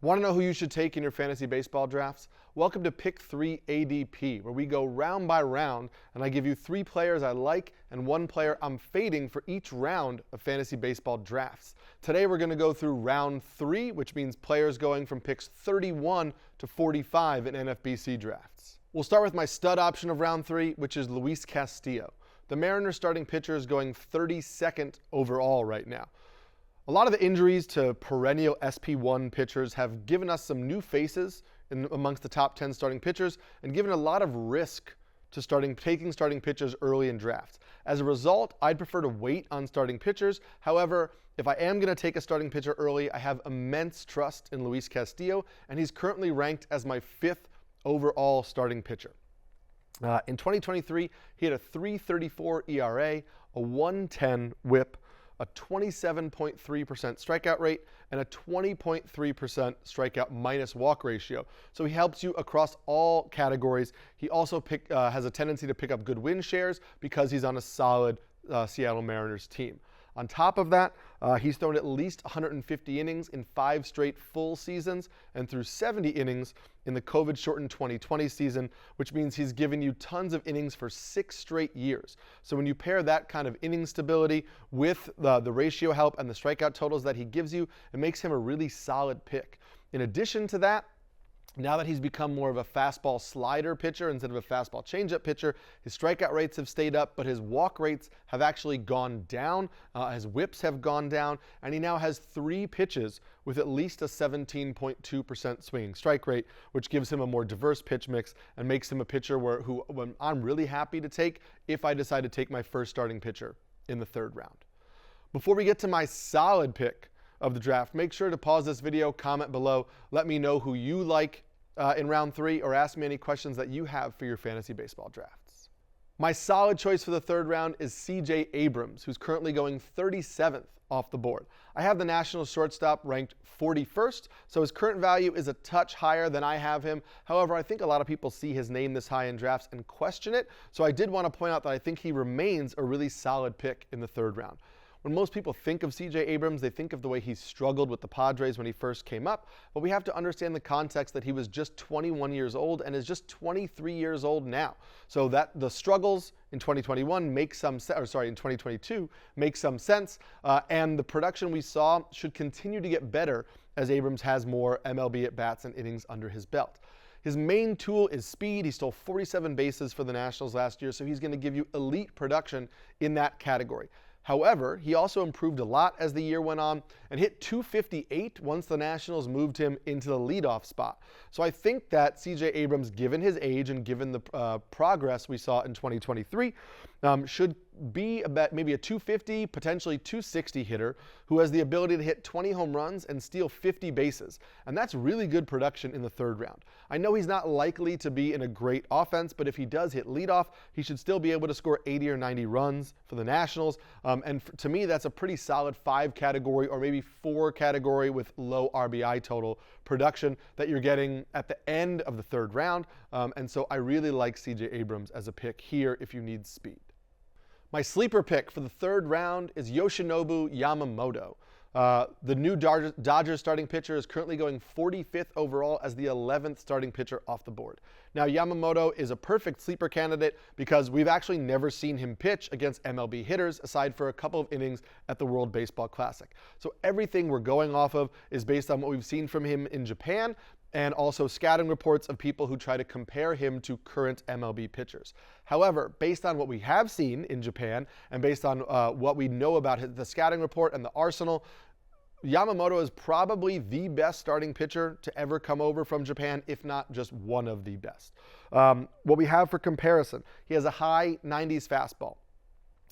Want to know who you should take in your fantasy baseball drafts? Welcome to Pick 3 ADP, where we go round by round, and I give you 3 players I like and 1 player I'm fading for each round of fantasy baseball drafts. Today we're going to go through round 3, which means players going from picks 31 to 45 in NFBC drafts. We'll start with my stud option of round 3, which is Luis Castillo. The Mariners starting pitcher is going 32nd overall right now. A lot of the injuries to perennial SP1 pitchers have given us some new faces amongst the top 10 starting pitchers and given a lot of risk to taking starting pitchers early in drafts. As a result, I'd prefer to wait on starting pitchers. However, if I am going to take a starting pitcher early, I have immense trust in Luis Castillo, and he's currently ranked as my 5th overall starting pitcher. In 2023, he had a 3.34 ERA, a 1.10 WHIP, a 27.3% strikeout rate, and a 20.3% strikeout minus walk ratio. So he helps you across all categories. He also has a tendency to pick up good win shares because he's on a solid Seattle Mariners team. On top of that, he's thrown at least 150 innings in 5 straight full seasons and through 70 innings in the COVID-shortened 2020 season, which means he's given you tons of innings for 6 straight years. So when you pair that kind of inning stability with the ratio help and the strikeout totals that he gives you, it makes him a really solid pick. In addition to that, now that he's become more of a fastball slider pitcher instead of a fastball changeup pitcher, his strikeout rates have stayed up, but his walk rates have actually gone down. His whips have gone down, and he now has 3 pitches with at least a 17.2% swinging strike rate, which gives him a more diverse pitch mix and makes him a pitcher who I'm really happy to take if I decide to take my first starting pitcher in the 3rd round. Before we get to my solid pick of the draft, make sure to pause this video, comment below, let me know who you like in round 3, or ask me any questions that you have for your fantasy baseball drafts. My solid choice for the 3rd round is CJ Abrams, who's currently going 37th off the board. I have the Nationals shortstop ranked 41st, so his current value is a touch higher than I have him. However, I think a lot of people see his name this high in drafts and question it, so I did want to point out that I think he remains a really solid pick in the 3rd round. When most people think of CJ Abrams, they think of the way he struggled with the Padres when he first came up, but we have to understand the context that he was just 21 years old and is just 23 years old now. So that the struggles in 2021 make some in 2022 make some sense, and the production we saw should continue to get better as Abrams has more MLB at-bats and innings under his belt. His main tool is speed. He stole 47 bases for the Nationals last year, so he's going to give you elite production in that category. However, he also improved a lot as the year went on and hit 258 once the Nationals moved him into the leadoff spot. So I think that CJ Abrams, given his age and given the progress we saw in 2023, should be about maybe a 250, potentially 260 hitter who has the ability to hit 20 home runs and steal 50 bases. And that's really good production in the 3rd round. I know he's not likely to be in a great offense, but if he does hit leadoff, he should still be able to score 80 or 90 runs for the Nationals. To me, that's a pretty solid 5 category or maybe 4 category with low RBI total production that you're getting at the end of the 3rd round. And so I really like CJ Abrams as a pick here if you need speed. My sleeper pick for the 3rd round is Yoshinobu Yamamoto. The new Dodgers starting pitcher is currently going 45th overall as the 11th starting pitcher off the board. Now, Yamamoto is a perfect sleeper candidate because we've actually never seen him pitch against MLB hitters aside for a couple of innings at the World Baseball Classic. So everything we're going off of is based on what we've seen from him in Japan, and also scouting reports of people who try to compare him to current MLB pitchers. However, based on what we have seen in Japan and based on what we know about the scouting report and the arsenal, Yamamoto is probably the best starting pitcher to ever come over from Japan, if not just one of the best. What we have for comparison, he has a high 90s fastball.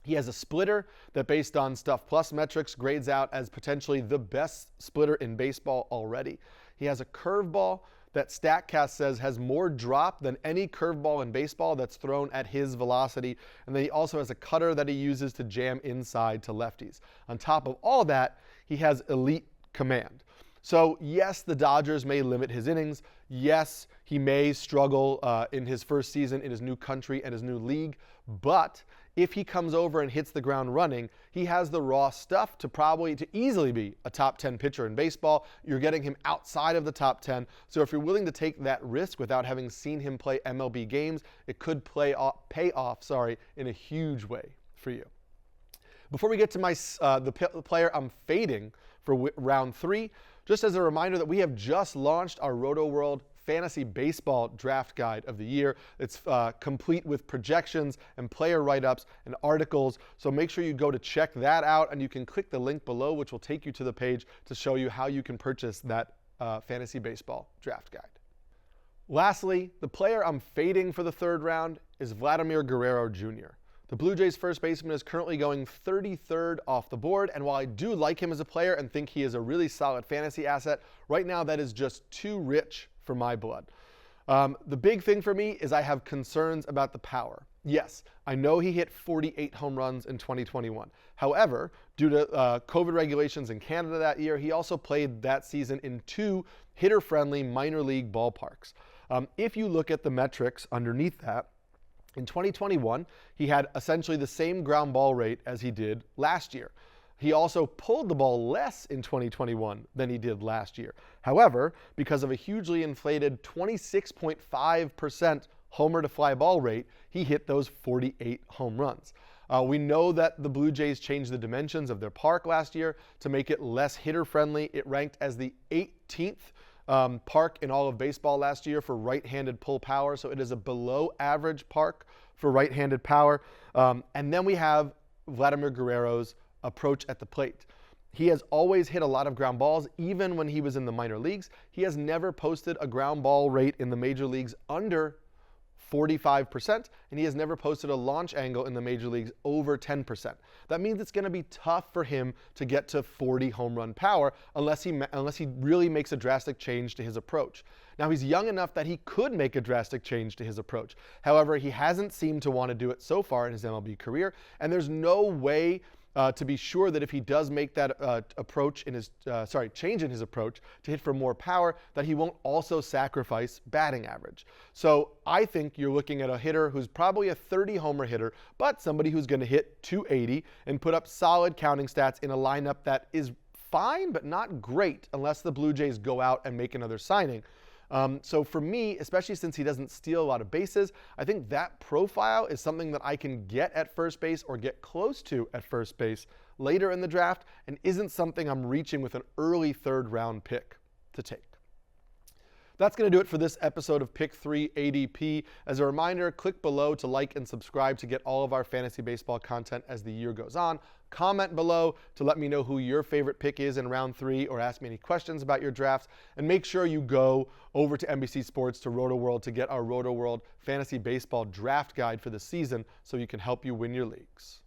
He has a splitter that, based on Stuff Plus metrics, grades out as potentially the best splitter in baseball already. He has a curveball that StatCast says has more drop than any curveball in baseball that's thrown at his velocity. And then he also has a cutter that he uses to jam inside to lefties. On top of all that, he has elite command. So yes, the Dodgers may limit his innings. Yes, he may struggle in his first season in his new country and his new league. But if he comes over and hits the ground running, he has the raw stuff to easily be a top 10 pitcher in baseball. You're getting him outside of the top 10. So if you're willing to take that risk without having seen him play MLB games, it could pay off in a huge way for you. Before we get to the player I'm fading for round 3, just as a reminder that we have just launched our Rotoworld Fantasy Baseball Draft Guide of the Year. It's complete with projections and player write-ups and articles. So make sure you go to check that out, and you can click the link below, which will take you to the page to show you how you can purchase that Fantasy Baseball Draft Guide. Lastly, the player I'm fading for the 3rd round is Vladimir Guerrero Jr. The Blue Jays first baseman is currently going 33rd off the board, and while I do like him as a player and think he is a really solid fantasy asset, right now that is just too rich for my blood. The big thing for me is I have concerns about the power. Yes, I know he hit 48 home runs in 2021. However, due to COVID regulations in Canada that year, he also played that season in 2 hitter-friendly minor league ballparks. If you look at the metrics underneath that, in 2021, he had essentially the same ground ball rate as he did last year. He also pulled the ball less in 2021 than he did last year. However, because of a hugely inflated 26.5% homer to fly ball rate, he hit those 48 home runs. We know that the Blue Jays changed the dimensions of their park last year to make it less hitter-friendly. It ranked as the 18th park in all of baseball last year for right-handed pull power, so it is a below-average park for right-handed power. And then we have Vladimir Guerrero's approach at the plate. He has always hit a lot of ground balls, even when he was in the minor leagues. He has never posted a ground ball rate in the major leagues under 45%, and he has never posted a launch angle in the major leagues over 10%. That means it's going to be tough for him to get to 40 home run power unless he really makes a drastic change to his approach. Now, he's young enough that he could make a drastic change to his approach. However, he hasn't seemed to want to do it so far in his MLB career, and there's no way to be sure that if he does make that change in his approach to hit for more power, that he won't also sacrifice batting average. So I think you're looking at a hitter who's probably a 30 homer hitter, but somebody who's going to hit 280 and put up solid counting stats in a lineup that is fine but not great unless the Blue Jays go out and make another signing. So for me, especially since he doesn't steal a lot of bases, I think that profile is something that I can get at first base or get close to at first base later in the draft, and isn't something I'm reaching with an early 3rd round pick to take. That's going to do it for this episode of Pick 3 ADP. As a reminder, click below to like and subscribe to get all of our fantasy baseball content as the year goes on. Comment below to let me know who your favorite pick is in round 3, or ask me any questions about your drafts. And make sure you go over to NBC Sports to Rotoworld to get our Rotoworld Fantasy Baseball Draft Guide for the season so you can help you win your leagues.